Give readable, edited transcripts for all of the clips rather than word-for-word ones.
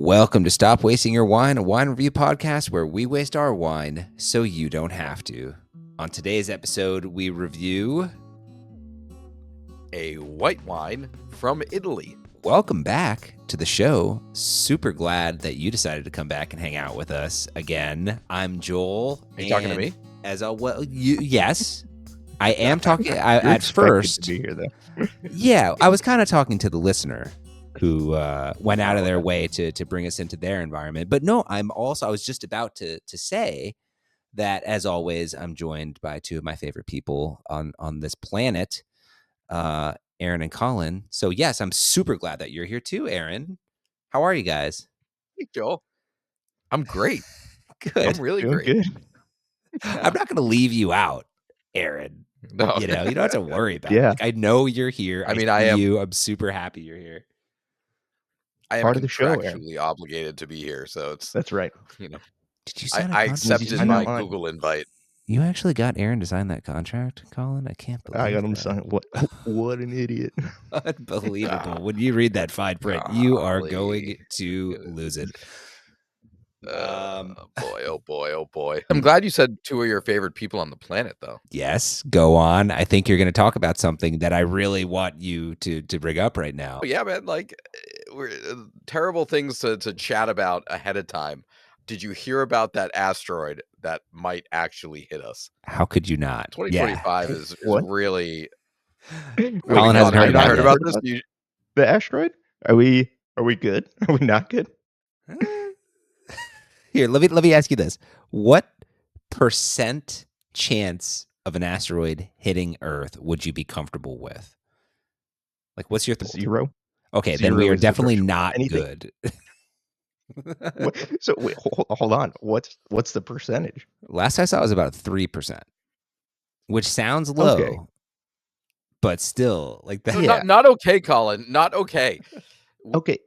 Welcome to Stop Wasting Your Wine, a wine review podcast where we waste our wine so you don't have to. On today's episode, we review a white wine from Italy. Welcome back to the show. Super glad that you decided to come back and hang out with us again. I'm Joel. Are you talking to me? Yes, I am talking. At first, to be here, though. Yeah, I was kind of talking to the listener who went out of their way to bring us into their environment. But no, I was just about to say that, as always, I'm joined by two of my favorite people on this planet, Aaron and Colin. So yes, I'm super glad that you're here too, Aaron. How are you guys? Hey, Joel. I'm great. Good. I'm really Doing great. good. I'm not going to leave you out, Aaron. No. You don't have to worry about Yeah. it. Like, I know you're here. I mean, see I am- you. I'm super happy you're here. I am Part of the show, Aaron. contractually obligated to be here, so it's That's right. you know Did you sign a I contract? accepted sign my that line? Google invite. You actually got Aaron to sign that contract, Colin? I can't believe I got him that. signed. What an idiot. Unbelievable. When you read that fine print, you are Golly. going to lose it. Oh boy. I'm glad you said two of your favorite people on the planet, though. Yes, go on. I think you're going to talk about something that I really want you to bring up right now. Oh, yeah, man. Like, we're terrible things to chat about ahead of time. Did you hear about that asteroid that might actually hit us? How could you not? 2025 is What? really. Colin hasn't heard Have about you it. heard about this? You- The asteroid? Are we good? Are we not good? Here, let me ask you this. What percent chance of an asteroid hitting Earth would you be comfortable with? Like, what's your thought? 0. Okay, then Zero we are is the definitely threshold. not Anything- good. So wait, hold on. What's the percentage? Last I saw it was about 3%, which sounds low, Okay. but still, like that. No, Yeah. not okay, Colin. Not okay. Okay.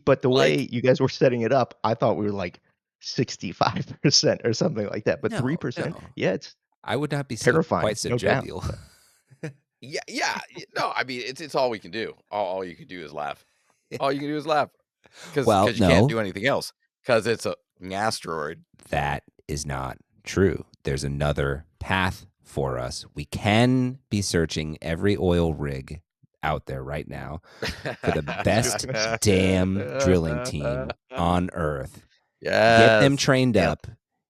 But the way Like- you guys were setting it up, I thought we were like 65% or something like that. But No, 3%? no. Yeah, it's I would not be so, Terrifying, quite so no doubt. jovial. Yeah. No, I mean it's all we can do. All you can do is laugh. All you can do is laugh because Well, you no. can't do anything else because it's an asteroid. That is not true. There's another path for us. We can be searching every oil rig out there right now for the best damn drilling team on Earth. Get them trained Yep. up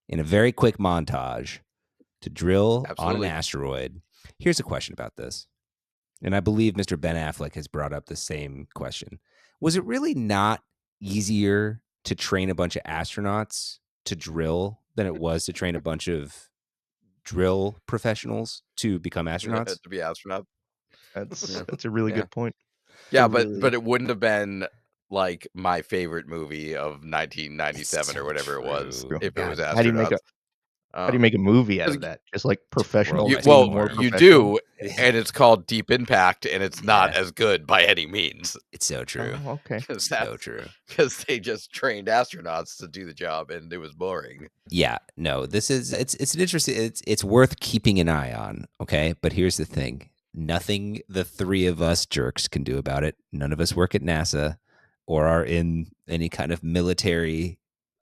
in a very quick montage to drill Absolutely. on an asteroid. Here's a question about this. And I believe Mr. Ben Affleck has brought up the same question. Was it really not easier to train a bunch of astronauts to drill than it was to train a bunch of drill professionals to become astronauts? to be astronaut. that's a really Yeah. good point. Yeah, Really- but it wouldn't have been like my favorite movie of 1997 It's so or whatever it was true. if it was astronauts. How do you make How do you make a movie out of that? Just like professional. You- team, well, more you professional? do, and it's called Deep Impact, and it's not Yeah. as good by any means It's so true. Oh, okay. So true. because they just trained astronauts to do the job, and it was boring. Yeah, no, it's an interesting, it's worth keeping an eye on, okay? But here's the thing. Nothing the three of us jerks can do about it. None of us work at NASA or are in any kind of military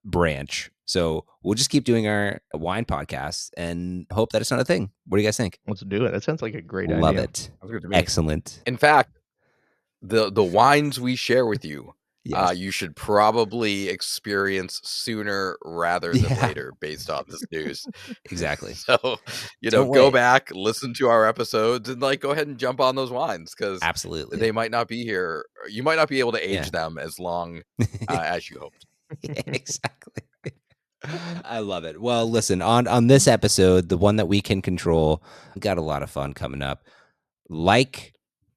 branch. So we'll just keep doing our wine podcasts and hope that it's not a thing. What do you guys think? Let's do it. That sounds like a great Love idea. it. Sounds good to me. Excellent. In fact, the wines we share with you, Yes. you should probably experience sooner rather than Yeah. later, based on this news. Exactly. So, Don't go wait. back, listen to our episodes, and go ahead and jump on those wines because Absolutely. they might not be here. You might not be able to age Yeah. them as long as you hoped. Exactly. I love it. Well, listen, on this episode, the one that we can control, we got a lot of fun coming up. Like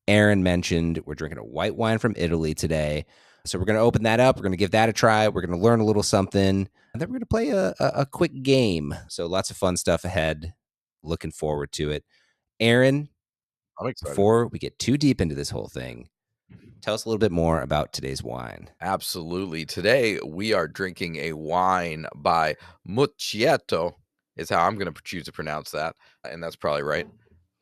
Aaron mentioned, we're drinking a white wine from Italy today. So we're going to open that up. We're going to give that a try. We're going to learn a little something. And then we're going to play a quick game. So lots of fun stuff ahead. Looking forward to it. Aaron, I'm excited. before we get too deep into this whole thing, tell us a little bit more about today's wine. Absolutely. Today we are drinking a wine by Mucchietto, is how I'm going to choose to pronounce that. And that's probably right,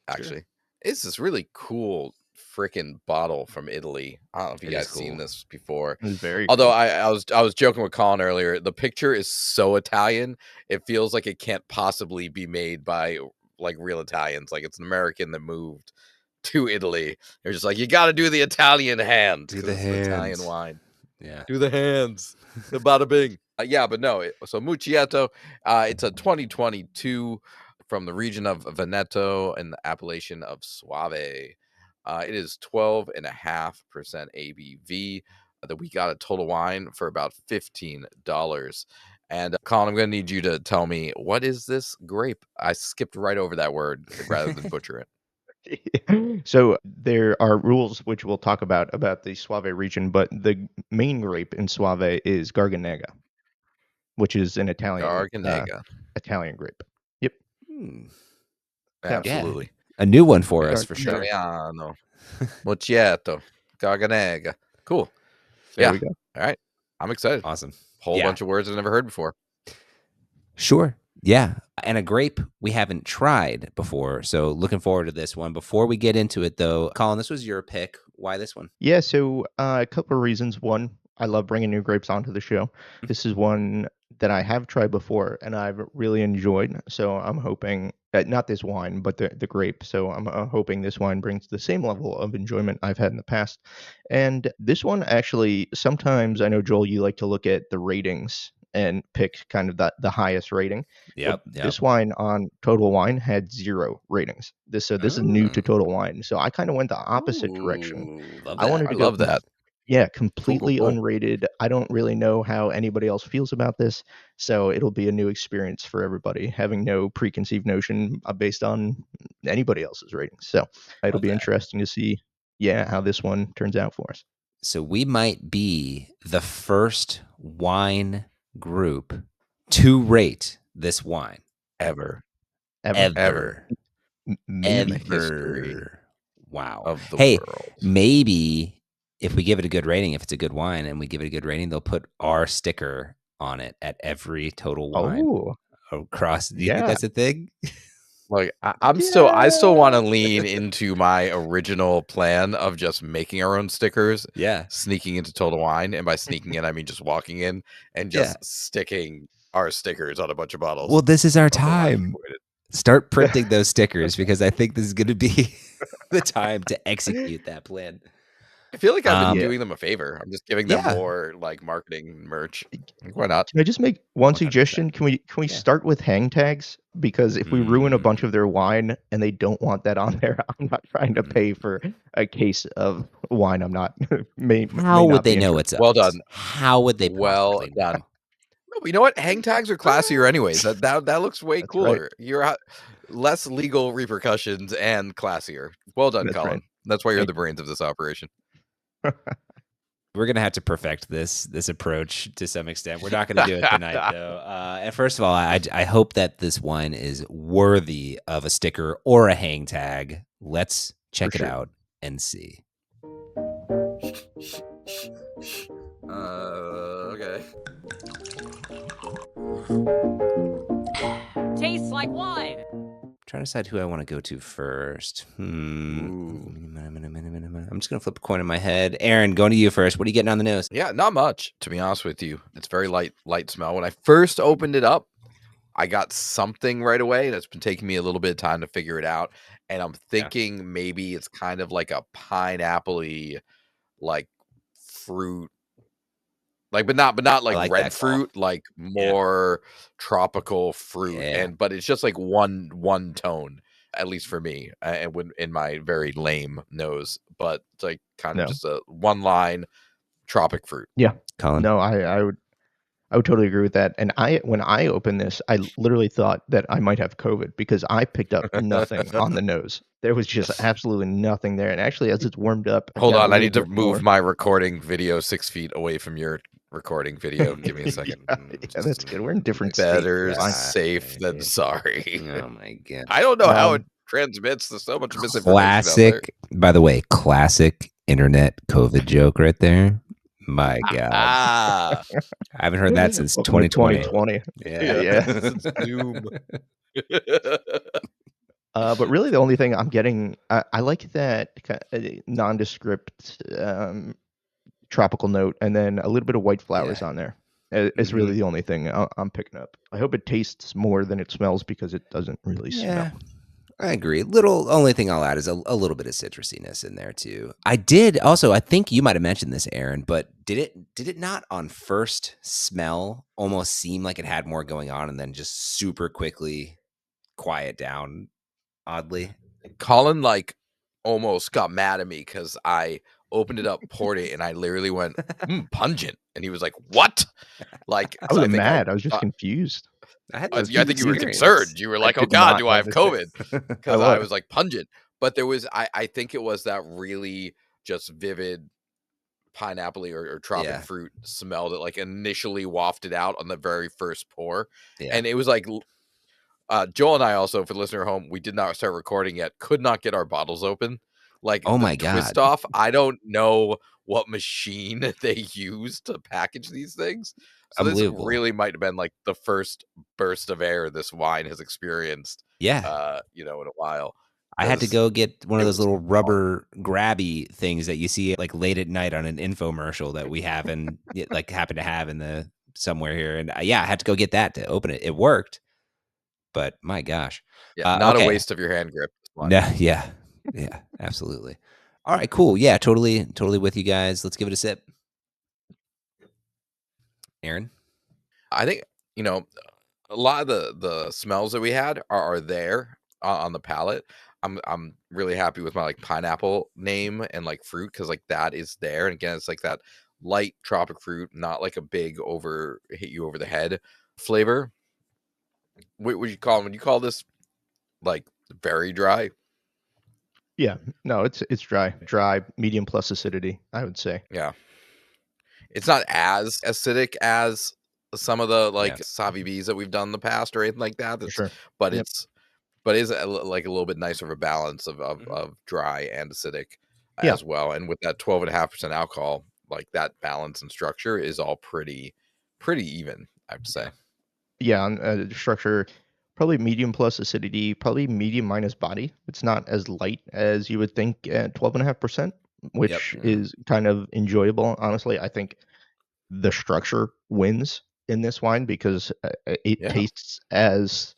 actually. It's this really cool freaking bottle from Italy. I don't know if you It is guys seen cool. this before. It was very Although cool. I was joking with Colin earlier. The picture is so Italian. It feels like it can't possibly be made by like real Italians. Like it's an American that moved to Italy. They're just like, you got to do the Italian hand Do because the it's an Italian hands. wine. Yeah. Do the hands. The bada bing. Yeah, but no. So Mucchietto, it's a 2022 from the region of Veneto and the appellation of Soave. It is 12.5% ABV. That we got a Total Wine for about $15. And Colin, I'm going to need you to tell me, what is this grape? I skipped right over that word rather than butcher it. So there are rules which we'll talk about the Suave region, but the main grape in Suave is Garganega, which is an Garganega. Italian grape. Yep. Hmm. Absolutely. A new one for us, for sure. Italiano. Mucchietto. Garganega. Cool. There we go. All right. I'm excited. Awesome. Whole bunch of words I've never heard before. Sure. Yeah. And a grape we haven't tried before. So looking forward to this one. Before we get into it, though, Colin, this was your pick. Why this one? Yeah, so a couple of reasons. One, I love bringing new grapes onto the show. This is one that I have tried before and I've really enjoyed. So I'm hoping not this wine, but the grape. So I'm hoping this wine brings the same level of enjoyment I've had in the past. And this one actually, sometimes I know, Joel, you like to look at the ratings and pick kind of the highest rating. Yep. This wine on Total Wine had 0 ratings. This is new to Total Wine. So I kind of went the opposite direction. Love I that. wanted I to go love that. Yeah, completely cool. unrated. I don't really know how anybody else feels about this, so it'll be a new experience for everybody, having no preconceived notion based on anybody else's ratings. So it'll Love be that. interesting to see, how this one turns out for us. So we might be the first wine group to rate this wine. Ever. Maybe. the history Wow. of the world. Maybe if we give it a good rating, if it's a good wine and we give it a good rating, they'll put our sticker on it at every Total Wine across. Do you think that's a thing? Like I still want to lean into my original plan of just making our own stickers. Yeah. Sneaking into Total Wine, and by sneaking in, I mean just walking in and just sticking our stickers on a bunch of bottles. Well, this is our time. Start printing those stickers because I think this is going to be the time to execute that plan. I feel like I've been doing them a favor. I'm just giving them more like marketing merch. Like, why not? Can I just make one 100%. suggestion? Can we start with Hangtags? Because if we ruin a bunch of their wine and they don't want that on there, I'm not trying to pay for a case of wine. I'm not. How would they know it's us? Well done. How would they? Well done. No, you know what? Hangtags are classier, anyways. That looks way cooler. Right. You're less legal repercussions and classier. Well done, Colin. Right. That's why you're the brains of this operation. We're gonna have to perfect this approach to some extent. We're not gonna do it tonight, though. And first of all, I hope that this wine is worthy of a sticker or a hang tag. Let's check it out and see. Okay. Tastes like wine. Trying to decide who I want to go to first. I'm just going to flip a coin in my head. Aaron, going to you first. What are you getting on the nose? Yeah, not much, to be honest with you. It's very light smell. When I first opened it up, I got something right away, and it's been taking me a little bit of time to figure it out. And I'm thinking maybe it's kind of like a pineapple-y, like fruit. Like, but not like red fruit, like more tropical fruit, but it's just like one tone, at least for me, and in my very lame nose, but it's like kind of just a one line tropic fruit. Yeah, Colin. No, I would totally agree with that. And when I opened this, I literally thought that I might have COVID because I picked up nothing on the nose. There was just absolutely nothing there. And actually, as it's warmed up, hold on, I need to move my recording video 6 feet away from your recording video. Give me a second. Yeah, that's good. We're in different better states. safe than sorry. Oh my god! I don't know how it transmits. There's so much misinformation. Classic, by the way, classic internet COVID joke right there. My god, I haven't heard that since 2020. Yeah. Since Doom. But really, the only thing I'm getting, I like that nondescript tropical note, and then a little bit of white flowers Yeah. on there. It's really Mhm. the only thing I'm picking up. I hope it tastes more than it smells because it doesn't really Yeah. smell. I agree. Only thing I'll add is a little bit of citrusiness in there too. I did also. I think you might have mentioned this, Aaron, but did it not on first smell almost seem like it had more going on, and then just super quickly quiet down? Oddly, Colin like almost got mad at me because I opened it up, poured it, and I literally went pungent, and he was like, "What?" Like, I because I wasn't think mad. I was just confused. I had I the was I think you were experience. concerned. You were I like, "Oh did God, not do I have have the same. COVID?" I Because I was. was like pungent, but there was I think it was that really just vivid pineapple or tropic Yeah, fruit smell that like initially wafted out on the very first pour, yeah. and it was like Joel and I also, for the listener at home, we did not start recording yet. Could not get our bottles open. Like Oh the my twist god, off, I don't know what machine they use to package these things. So this unbelievable. really might have been like the first burst of air this wine has experienced, Yeah, in a while. I had to Because go get one of it those was little rubber grabby things that you see like late at night on an infomercial that we have and like happen to have in the somewhere here. And yeah, I had to go get that to open it. It worked, but my gosh. not a Okay. waste of your hand grip. This one. No, yeah, yeah, absolutely. All right, cool. Yeah, totally with you guys. Let's give it a sip. Aaron. I think a lot of the smells that we had are there on the palate. I'm really happy with my like pineapple name and like fruit because like that is there. And again, it's like that light tropic fruit, not like a big hit you over the head flavor. What would you call Would you call this like very dry? Yeah, no, it's dry, medium plus acidity, I would say. Yeah, it's not as acidic as some of the Yeah. like Savi Bs that we've done in the past or anything like that. For That's sure. but Yep. it's but is like a little bit nicer of a balance Mhm. of dry and acidic Yeah. as well. And with that 12.5% alcohol, like that balance and structure is all pretty even, I have to say. Yeah. Yeah, on structure, probably medium plus acidity, probably medium minus body. It's not as light as you would think at 12.5%, Yep. which is kind of enjoyable. Honestly, I think the structure wins in this wine because it Yeah. tastes as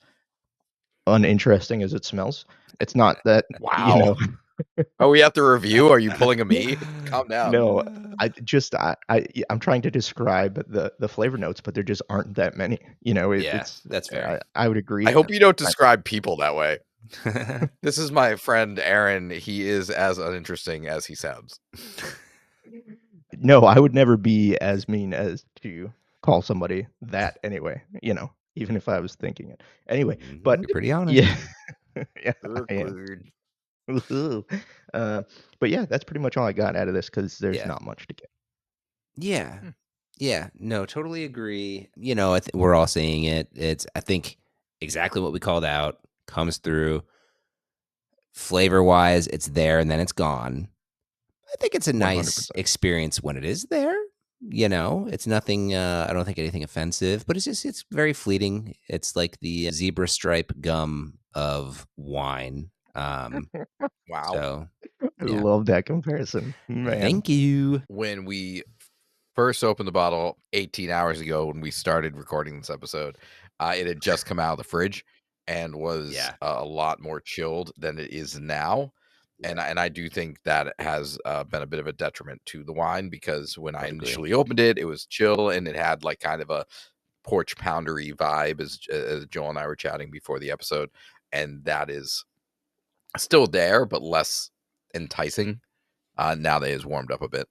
uninteresting as it smells. It's not that, you Wow. know, Oh, we have to review. Are you pulling a me? Calm down. no, I'm trying to describe the flavor notes, but there just aren't that many. Yeah, It's that's fair. I would agree. I hope you don't I- describe people that way. This is my friend Aaron. He is as uninteresting as he sounds. No, I would never be as mean as to call somebody that anyway, even if I was thinking it. Anyway, but You're pretty honest. yeah, yeah, I am. Awkward. Woohoo. Uh, but yeah, that's pretty much all I got out of this because there's Yeah. not much to get. Yeah. Yeah. No, totally agree. We're all saying it. I think exactly what we called out comes through. Flavor wise, it's there and then it's gone. I think it's a nice 100%. experience when it is there. It's nothing, I don't think anything offensive, but it's very fleeting. It's like the zebra stripe gum of wine. Wow. So, I yeah. love that comparison, man. Thank you. When we first opened the bottle 18 hours ago when we started recording this episode, it had just come out of the fridge and was Yeah. a lot more chilled than it is now. And I do think that has been a bit of a detriment to the wine because when I Would agree. initially opened it, it was chill and it had like kind of a porch poundery vibe as Joel and I were chatting before the episode. And that is still there, but less enticing now that it has warmed up a bit.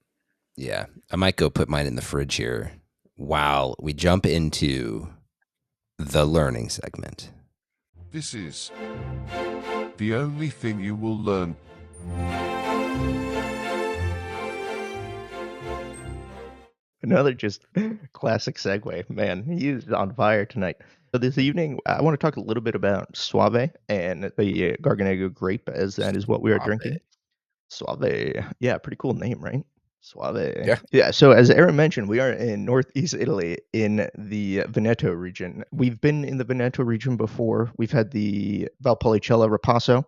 Yeah. I might go put mine in the fridge here while we jump into the learning segment. This is the only thing you will learn. Another just classic segue, man. He's on fire tonight. So this evening, I want to talk a little bit about Suave and the Garganega grape, as that is what we are Suave. drinking. Suave, yeah, pretty cool name, right? Suave. Yeah. Yeah. So as Aaron mentioned, we are in northeast Italy in the Veneto region. We've been in the Veneto region before. We've had the Valpolicella Ripasso,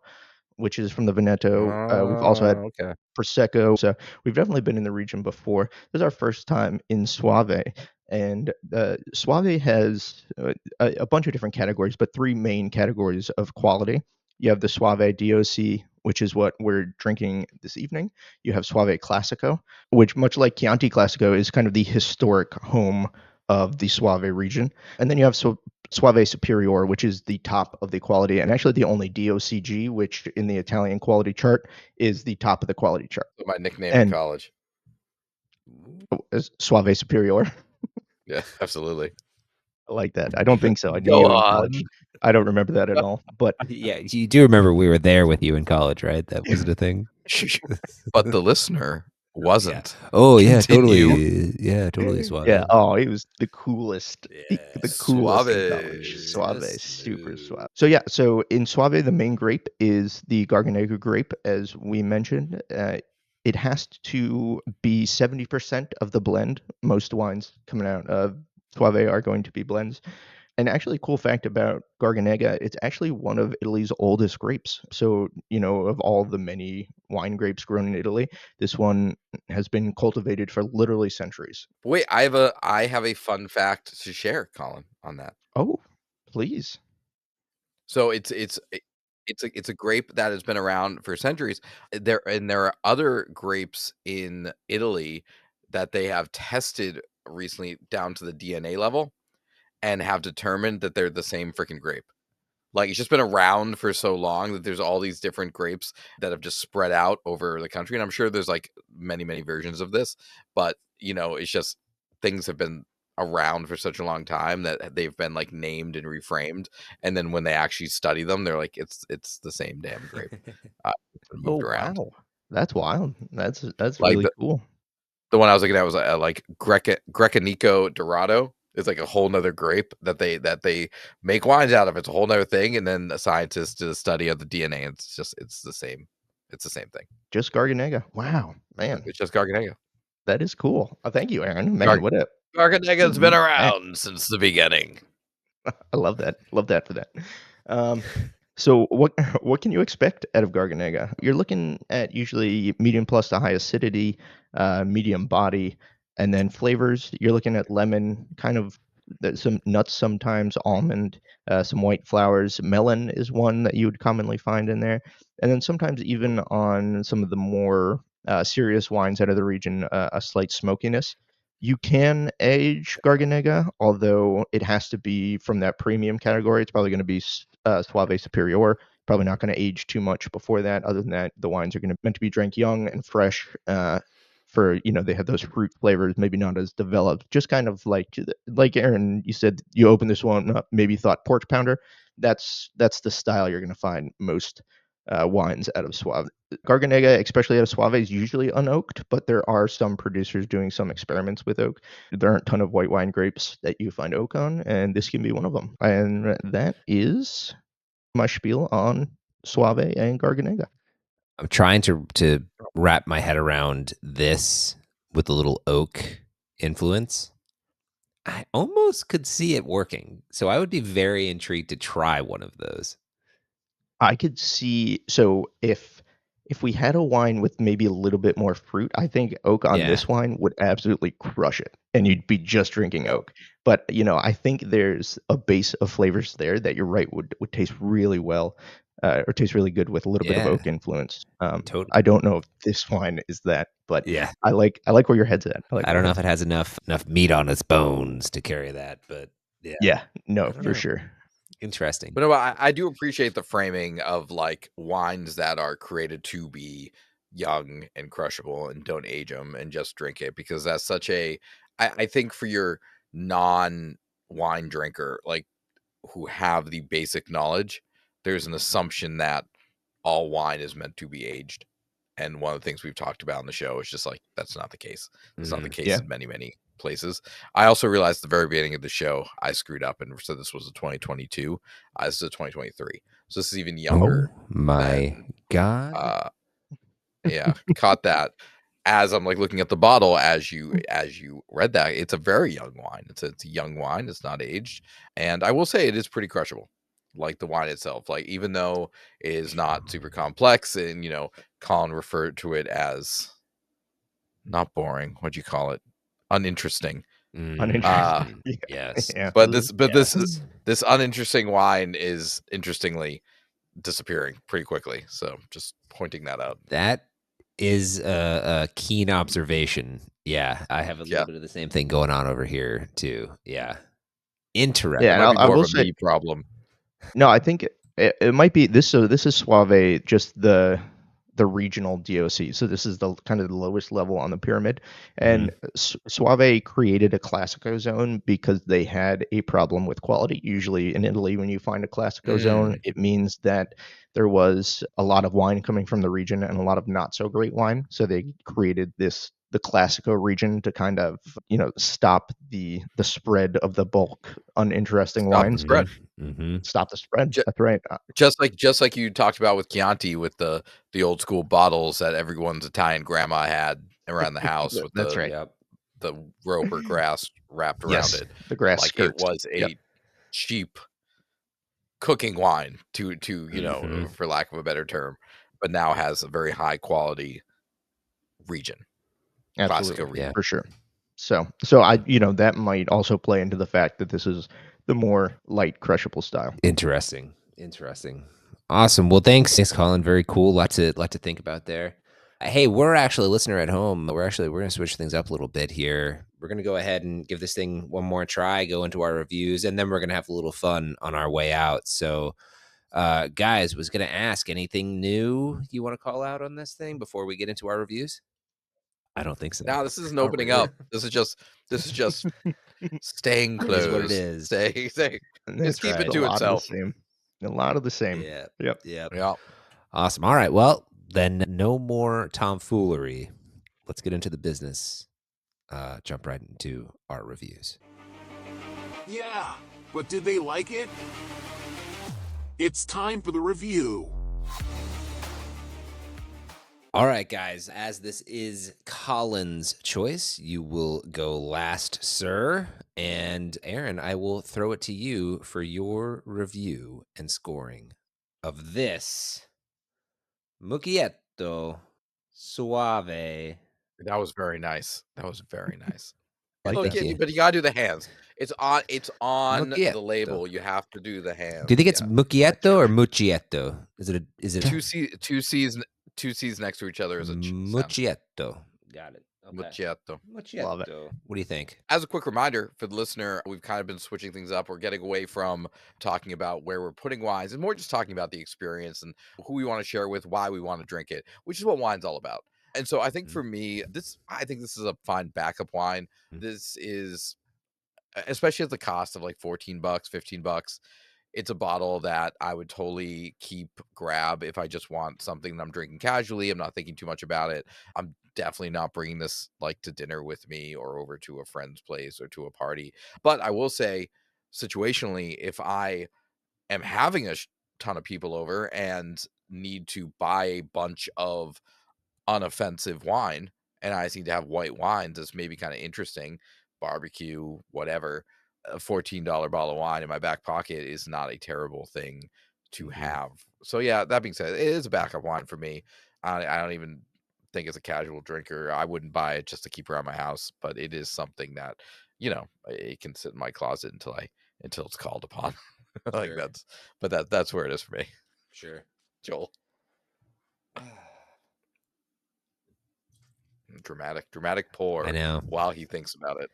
which is from the Veneto. We've also had Okay. Prosecco. So we've definitely been in the region before. This is our first time in Suave. And Suave has a bunch of different categories, but three main categories of quality. You have the Soave DOC, which is what we're drinking this evening. You have Soave Classico, which, much like Chianti Classico, is kind of the historic home of the Soave region. And then you have Soave Superior, which is the top of the quality, and actually the only DOCG, which in the Italian quality chart is the top of the quality chart. My nickname in And college. is Soave Superior. Yeah, absolutely. I like that. I don't think so. I knew Go you in on. college. I don't remember that at all. But Yeah, you do remember we were there with you in college, right? That was the thing. But the listener wasn't. Oh yeah, Continue. totally. Yeah, totally Suave. yeah, oh, he was the coolest. Yeah, The coolest in Suave. college. Suave, Just super smooth. suave. So yeah, so in Suave, the main grape is the Garganega grape, as we mentioned. It has to be 70% of the blend. Most wines coming out of Suave are going to be blends. And actually, cool fact about Garganega, it's actually one of Italy's oldest grapes. So, of all the many wine grapes grown in Italy, this one has been cultivated for literally centuries. Wait, I have a fun fact to share, Colin, on that. Oh, please. So it's a grape that has been around for centuries. There are other grapes in Italy that they have tested recently down to the DNA level and have determined that they're the same freaking grape. Like, it's just been around for so long that there's all these different grapes that have just spread out over the country. And I'm sure there's like many, many versions of this, but it's just things have been around for such a long time that they've been like named and reframed. And then when they actually study them, they're like, it's the same damn grape. It's been moved Oh, around. wow. That's wild. That's Like really cool. the one I was looking at was like Grecaniko Dorado. It's like a whole nother grape that they make wines out of. It's a whole nother thing, and then the scientists did a study of the DNA. And it's the same. It's the same thing. Just Garganega. Wow, man. It's just Garganega. That is cool. Thank you, Aaron. Man, what a Garganega's been neat fact. around since the beginning. I love that. Love that for that. So what can you expect out of Garganega? You're looking at usually medium plus to high acidity, medium body, and then flavors. You're looking at lemon, kind of some nuts sometimes, almond, some white flowers. Melon is one that you would commonly find in there, and then sometimes even on some of the more serious wines out of the region, a slight smokiness. You can age Garganega, although it has to be from that premium category. It's probably going to be Suave Superior. Probably not going to age too much before that. Other than that, the wines are meant to be drank young and fresh. They have those fruit flavors, maybe not as developed. Just kind of like Aaron, you said you opened this one up, maybe thought porch pounder. That's the style you're going to find most wines out of Suave. Garganega, especially out of Suave, is usually unoaked, but there are some producers doing some experiments with oak. There aren't a ton of white wine grapes that you find oak on, and this can be one of them. And that is my spiel on Suave and Garganega. I'm trying to wrap my head around this with a little oak influence. I almost could see it working. So I would be very intrigued to try one of those. I could see, so if we had a wine with maybe a little bit more fruit, I think oak on Yeah. this wine would absolutely crush it, and you'd be just drinking oak. But I think there's a base of flavors there that you're right would taste really well, or taste really good with a little bit of Yeah. oak influence. Totally. I don't know if this wine is that, but Yeah. I like where your head's at. I don't know if it has enough meat on its bones to carry that, but yeah. Yeah, no, I don't for know. sure. Interesting. But no, I do appreciate the framing of like wines that are created to be young and crushable and don't age them and just drink it, because that's such I think for your non-wine drinker, like who have the basic knowledge, there's an assumption that all wine is meant to be aged. And one of the things we've talked about on the show is just like, that's not the case. That's not the case Yeah. in many, many places. I also realized at the very beginning of the show, I screwed up and said this was a 2022. This is a 2023. So this is even younger. Oh my God. Yeah, caught that. as I'm like looking at the bottle, as you read that, it's a very young wine. It's a young wine. It's not aged, and I will say it is pretty crushable, like the wine itself. Like even though it is not super complex, and Colin referred to it as not boring. What'd you call it? Uninteresting. Uninteresting. Yes. Yeah. But this Yes. uninteresting wine is interestingly disappearing pretty quickly. So just pointing that out. That is a keen observation. Yeah, I have a little Yeah. bit of the same thing going on over here too. Yeah, interesting. Yeah, It and might be I more will of a say me problem. no. I think it might be this. So this is Suave, just the regional DOC. So this is the kind of the lowest level on the pyramid. And Suave created a Classico zone because they had a problem with quality. Usually in Italy, when you find a Classico zone, it means that there was a lot of wine coming from the region and a lot of not so great wine. So they created the Classico region to kind of stop the spread of the bulk uninteresting Stop the wines. spread. Stop the spread. Ju- That's right. Just like you talked about with Chianti, with the old school bottles that everyone's Italian grandma had around the house with That's right. Yep. the rope or grass wrapped around Yes, it. the grass Like it skirts. was a Yep. cheap cooking wine to Mhm. for lack of a better term, but now has a very high quality region. Absolutely, Classico region. for sure. So I that might also play into the fact that this is the more light crushable style. Interesting. Awesome. Well, thanks, Colin. Very cool. Lot to think about there. Hey, we're actually a listener at home. We're gonna switch things up a little bit here. We're gonna go ahead and give this thing one more try, go into our reviews, and then we're gonna have a little fun on our way out. So, guys, was gonna ask anything new you want to call out on this thing before we get into our reviews? I don't think so. Now this isn't Not opening really. up. This is just staying It is what it closed. is. Stay. And Just that's keep it a to lot itself. of the same. A lot of the same. Yeah. Yep. Yep. Yeah. Awesome. All right. Well, then no more tomfoolery. Let's get into the business. Jump right into our reviews. Yeah, but did they like it? It's time for the review. All right, guys. As this is Colin's choice, you will go last, sir. And Aaron, I will throw it to you for your review and scoring of this Mucchietto Soave. That was very nice. That was very nice. Like Look, that. yeah, but you gotta do the hands. It's on Mucchietto. the label. You have to do the hands. Do you think it's yeah. Mucchietto or Mucchietto? Is it two C's next to each other as a sound. Mucchietto? Got it. Okay. Mucchietto. Love it. What do you think? As a quick reminder for the listener, we've kind of been switching things up. We're getting away from talking about where we're putting wines and more just talking about the experience and who we want to share with, why we want to drink it, which is what wine's all about. And so I think for me, I think this is a fine backup wine. This is, especially at the cost of like $14, $15. It's a bottle that I would totally grab if I just want something that I'm drinking casually. I'm not thinking too much about it. I'm definitely not bringing this like to dinner with me or over to a friend's place or to a party. But I will say, situationally, if I am having a ton of people over and need to buy a bunch of unoffensive wine, and I seem to have white wines that's maybe kind of interesting, barbecue, whatever, a $14 bottle of wine in my back pocket is not a terrible thing to have. So yeah, that being said, it is a backup wine for me. I don't even think as a casual drinker, I wouldn't buy it just to keep around my house, but it is something that, it can sit in my closet until it's called upon. Like Sure. that's where it is for me. Sure. Joel. Dramatic pour. I know. While he thinks about it.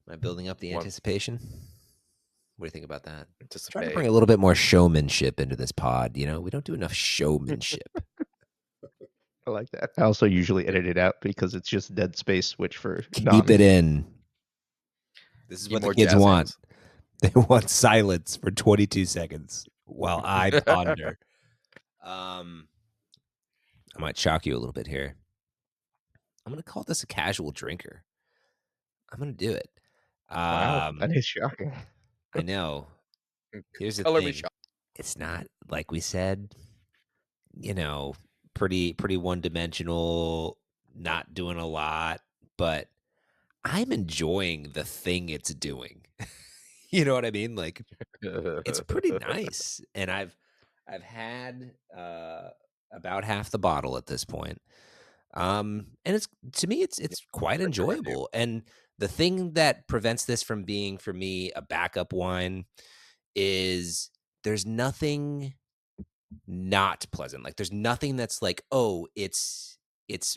Am I building up the What- anticipation? What do you think about that? Trying to Anticipate. bring a little bit more showmanship into this pod. We don't do enough showmanship. I like that. I also usually edit it out because it's just dead space, which for Keep it in. This is Need what the more kids jazz want. hands. They want silence for 22 seconds while I ponder. I might shock you a little bit here. I'm going to call this a casual drinker. I'm going to do it. wow, that is shocking. I know. Here's the Color me thing. shocked. It's not, like we said, pretty one-dimensional, not doing a lot, but I'm enjoying the thing it's doing. You know what I mean? Like it's pretty nice. And I've had about half the bottle at this point. And it's to me it's quite Right there with you. enjoyable. And the thing that prevents this from being for me a backup wine is there's nothing not pleasant. Like there's nothing that's like, oh, it's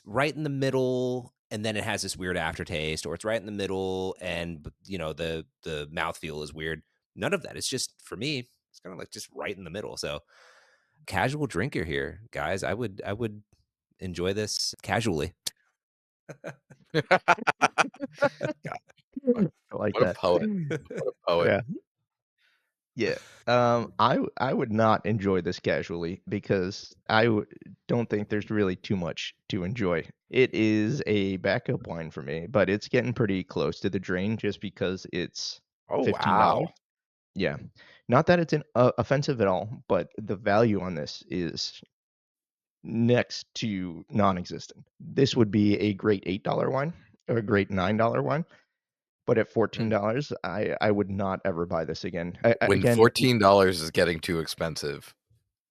right in the middle and then it has this weird aftertaste, or it's right in the middle and the mouthfeel is weird. None of that. It's just for me, it's kind of like just right in the middle. So casual drinker here, guys. I would enjoy this casually. God, I like what a that. poet. What a poet. Yeah. Yeah. I would not enjoy this casually because don't think there's really too much to enjoy. It is a backup wine for me, but it's getting pretty close to the drain just because it's Oh, $15. wow. Yeah. Not that it's offensive at all, but the value on this is next to non-existent. This would be a great $8 wine or a great $9 wine, but at $14, I would not ever buy this again. When Again, $14 is getting too expensive,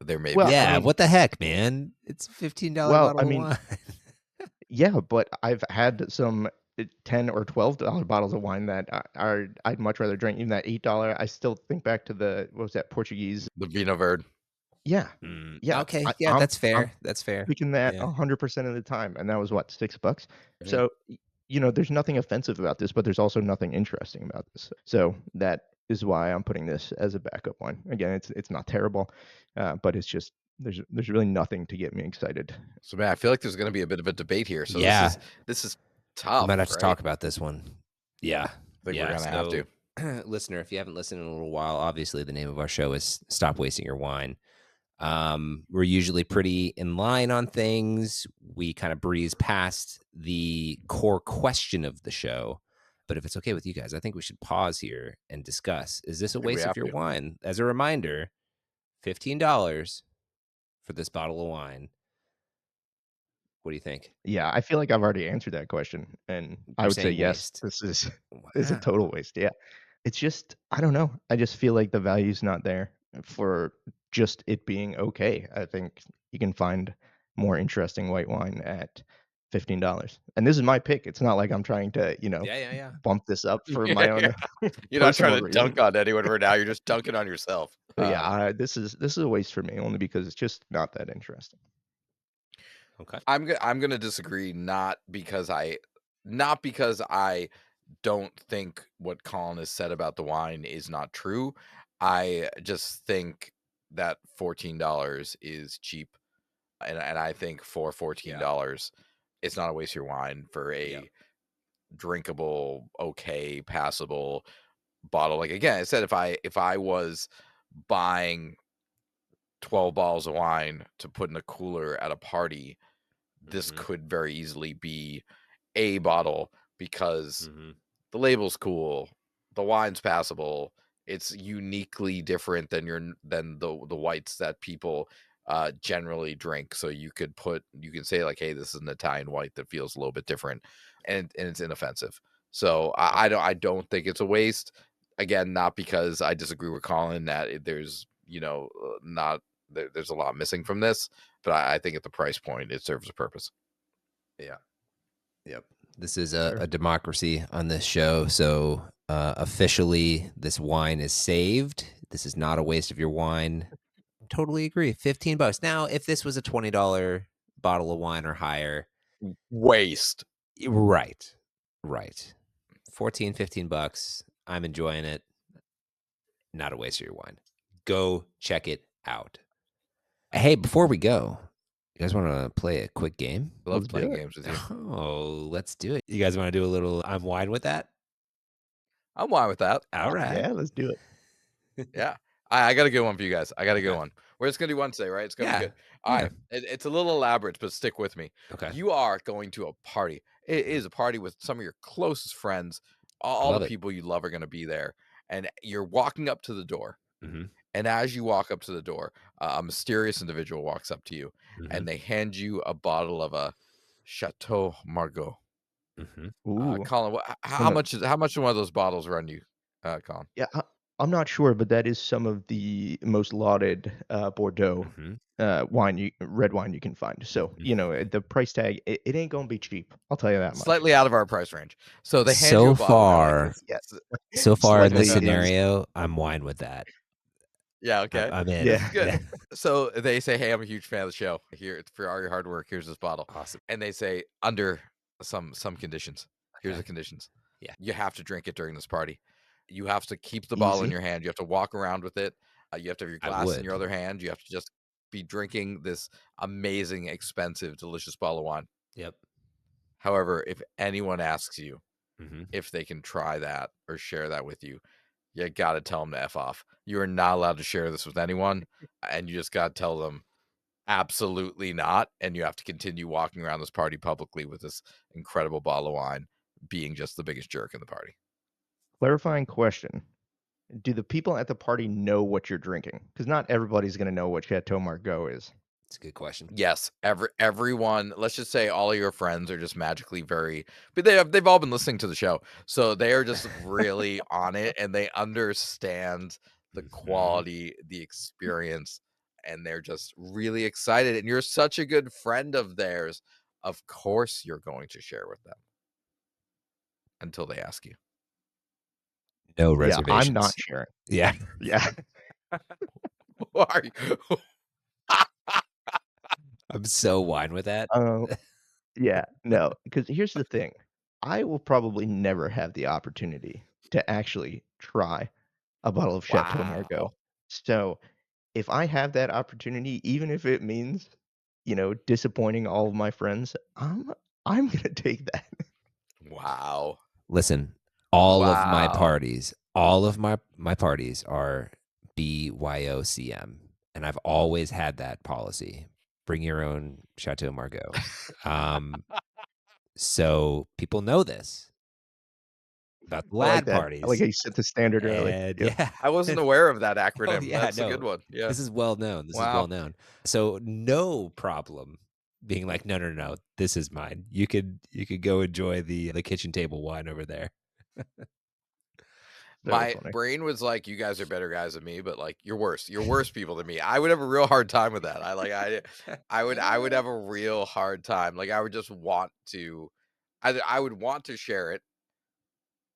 there may be well, I Yeah, mean, what the heck, man? It's a $15 well, I bottle of mean, wine. yeah, but I've had some 10 or $12 bottles of wine that I'd much rather drink. Even that $8, I still think back to the what was that Portuguese? the Vino Verde. Yeah, yeah. Okay, I, yeah, I'm that's I'm fair. That's fair. picking that Yeah. 100% of the time, and that was what, $6? Mhm. So there's nothing offensive about this, but there's also nothing interesting about this. So that is why I'm putting this as a backup one. Again, it's not terrible, but it's just there's really nothing to get me excited. So, man, I feel like there's going to be a bit of a debate here. So Yeah, this is we might have tough, to right? talk about this one. Yeah. I think we're Yeah. going to have to. So, listener, if you haven't listened in a little while, obviously the name of our show is Stop Wasting Your Wine. We're usually pretty in line on things. We kind of breeze past the core question of the show. But if it's okay with you guys, I think we should pause here and discuss. Is this a I think we waste of have your to. wine? As a reminder, $15 for this bottle of wine. What do you think? Yeah, I feel like I've already answered that question, and I You're would say saying yes. waste. This is a Wow. total waste. Yeah, it's just I don't know. I just feel like the value's not there for just it being okay. I think you can find more interesting white wine at $15, and this is my pick. It's not like I'm trying to Yeah. bump this up for Yeah, my yeah. own You're not trying personal to dunk reason. on anyone right now. You're just dunking on yourself. But yeah, this is a waste for me only because it's just not that interesting. Okay. I'm gonna disagree, not because I don't think what Colin has said about the wine is not true. I just think that $14 is cheap, and I think for $14, it's not a waste of your wine for a Yep. drinkable, okay, passable bottle. Like again, I said, if I was buying 12 bottles of wine to put in a cooler at a party, this Mhm. could very easily be a bottle because Mhm. the label's cool, the wine's passable, it's uniquely different than the whites that people generally drink. So you can say like, hey, this is an Italian white that feels a little bit different, and it's inoffensive. So I don't think it's a waste. Again, not because I disagree with Colin that there's not there's a lot missing from this, but I think at the price point it serves a purpose. Yeah. Yep. This is Fair. a democracy on this show. So officially, this wine is saved. This is not a waste of your wine. Totally agree. $15. Now, if this was a $20 bottle of wine or higher, Waste. right. Right. 14, $15. I'm enjoying it. Not a waste of your wine. Go check it out. Hey, before we go, you guys want to play a quick game? I love Let's do playing it. games with you. Oh, let's do it. You guys want to do a little I'm wine with that? I'm fine with that. All right. Yeah, let's do it. Yeah. I got a good one for you guys. I got a good Okay. one. We're just gonna do one today, right? It's gonna be Yeah. good. All Yeah. right. It's a little elaborate, but stick with me. Okay. You are going to a party. It is a party with some of your closest friends. All the love it. people you love are gonna be there. And you're walking up to the door. Mm-hmm. And as you walk up to the door, a mysterious individual walks up to you Mm-hmm. and they hand you a bottle of a Chateau Margaux. Ooh, Colin, one of how much do one of those bottles run you, Colin? yeah, I'm not sure, but that is some of the most lauded, Bordeaux, red wine you can find. So, the price tag, it ain't gonna be cheap. I'll tell you that much. Slightly out of our price range. So they hand you So a bottle. They're like, far, this, Yeah, so far in this slightly is scenario, I'm wine with that. yeah, okay. I'm in. This is yeah. good. Yeah. So they say, hey, I'm a huge fan of the show. Here for all your hard work. Here's this bottle. Awesome. And they say, under some conditions. Here's Okay. the conditions. Yeah. You have to drink it during this party. You have to keep the bottle in Easy. your hand. You have to walk around with it. You have to have your I glass in your would. other hand. You have to just be drinking this amazing, expensive, delicious bottle of wine. Yep. However, if anyone asks you Mhm. if they can try that or share that with you, you got to tell them to F off. You are not allowed to share this with anyone. And you just got to tell them absolutely not. And you have to continue walking around this party publicly with this incredible bottle of wine, being just the biggest jerk in the party. Clarifying question. Do the people at the party know what you're drinking? Because not everybody's gonna know what Chateau Margaux is. It's a good question. Yes, everyone. Let's just say all of your friends are just magically very, but they've all been listening to the show, so they are just really on it, and they understand the quality, the experience, and they're just really excited. And you're such a good friend of theirs. Of course, you're going to share with them until they ask you. No Yeah, reservations. I'm not sharing. Yeah. Yeah. Who are you? I'm so wine with that. Yeah, no, because here's the thing. I will probably never have the opportunity to actually try a bottle of Chateau Margaux. Wow. So, if I have that opportunity, even if it means, disappointing all of my friends, I'm gonna take that. Wow. Listen, all of my Wow. parties are BYOCM, and I've always had that policy. Bring your own Chateau Margaux. So people know this about the I like lad that. I like parties. how you set the standard early. And Yep. yeah, I wasn't aware of that acronym. oh yeah, That's a no, good one. Yeah. this is well known. This is Wow. well known. So no problem being like, no, this is mine. You could go enjoy the kitchen table wine over there. So My funny. brain was like, you guys are better guys than me, but like you're worse. You're worse people than me. I would have a real hard time with that. I would have a real hard time. Like I would just want to either I would want to share it,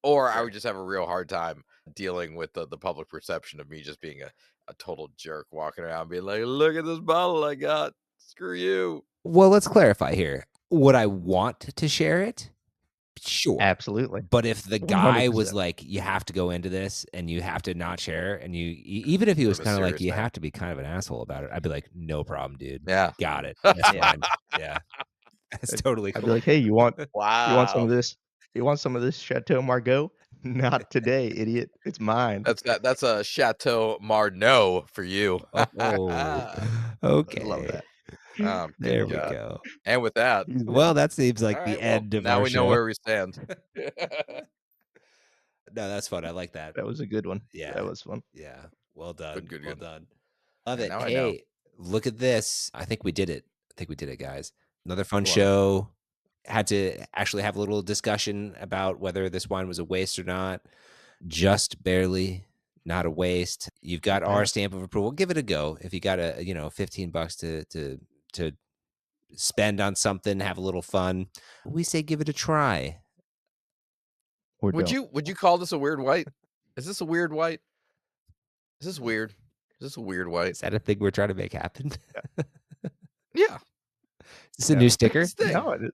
or I Sure. would just have a real hard time dealing with the public perception of me just being a total jerk walking around being like, look at this bottle I got. Screw you. Well, let's clarify here. Would I want to share it? Sure. Absolutely. But if the guy was 100%. like, you have to go into this and you have to not share, and even if he was Live a kind of like, serious you man. have to be kind of an asshole about it, I'd be like, no problem, dude. Yeah. Got it. That's Yeah. fine. Yeah. That's totally I'd cool. be like, "Hey, you want some Wow. of this? You want some of this Chateau Margaux? Not today, idiot. It's mine." That's a Chateau Margaux for you. Oh, I okay. love that. Good There we God. go. And with that, He's Well, that seems like all the right, well, end of now our we know show. where we stand. No, that's fun. I like that. That was a good one. Yeah. That was fun. Yeah. Well done. Good. Well done. Love Yeah, it. now I know. Hey, look at this. I think we did it. Guys. Another fun Love it. show. Had to actually have a little discussion about whether this wine was a waste or not. Just barely, not a waste. You've got our Pass. stamp of approval. Give it a go. If you got a $15 to spend on something, have a little fun, we say give it a try. Or Would don't. you call this a weird white? Is this a weird white? Is this weird? Is this a weird white? Is that a thing we're trying to make happen? Yeah. Is this a new sticker? That's the thing. No, That's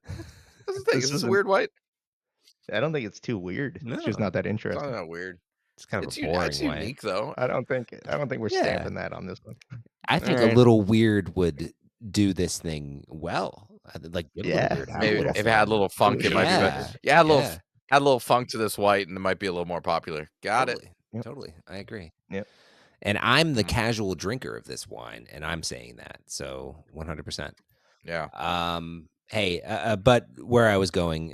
the thing. This Is this a isn't- weird white? I don't think it's too weird. It's just No. not that It's interesting. not weird. It's kind of It's a boring it's white. unique though. I don't think we're Yeah. stamping that on this one. I think Alright. a little weird would do this thing well. Like give a Yeah, little weird. have a Maybe little if it had a fun. little funk, it might be better. Yeah. Yeah, add a little funk to this white, and it might be a little more popular. Got it. Yep. Totally. I agree. Yep. And I'm the Mm. casual drinker of this wine, and I'm saying that. So 100%. Yeah. Hey, but where I was going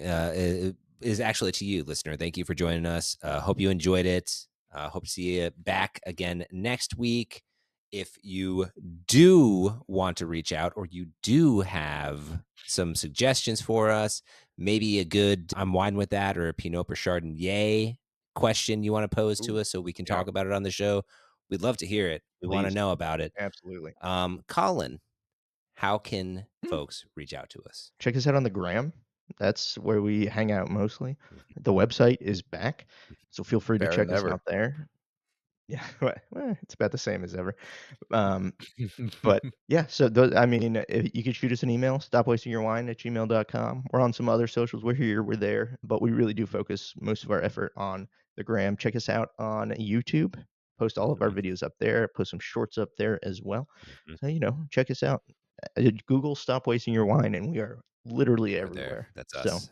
is actually to you, listener. Thank you for joining us. Hope you enjoyed it. Hope to see you back again next week. If you do want to reach out, or you do have some suggestions for us, maybe a good I'm wine with that, or a Pinot or Chardonnay question you want to pose to Ooh, us so we can yeah. talk about it on the show, we'd love to hear it. We want to Please. know about it. Absolutely. Colin, how can folks reach out to us? Check us out on the gram. That's where we hang out mostly. The website is back, so feel free to Better check than us ever. out there. Yeah, well, it's about the same as ever. But yeah, so I mean, if you could shoot us an email, stopwastingyourwine@gmail.com. We're on some other socials. We're here, we're there, but we really do focus most of our effort on the gram. Check us out on YouTube. Post all of our videos up there. Post some shorts up there as well. Mhm. So check us out. Google "Stop Wasting Your Wine," and we are literally We're there. everywhere. That's So us.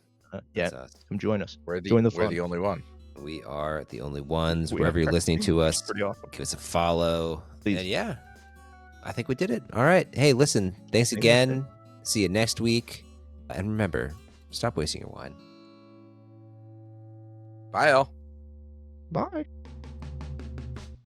yeah, That's us. come join us. We're Join the we're fun. the only one. We are the only ones. We Wherever you're are. listening to us, Pretty awesome. give us a follow. Please. And yeah, I think we did it. All right. Hey, listen, thanks Amen. again. See you next week. And remember, stop wasting your wine. Bye, all. Bye.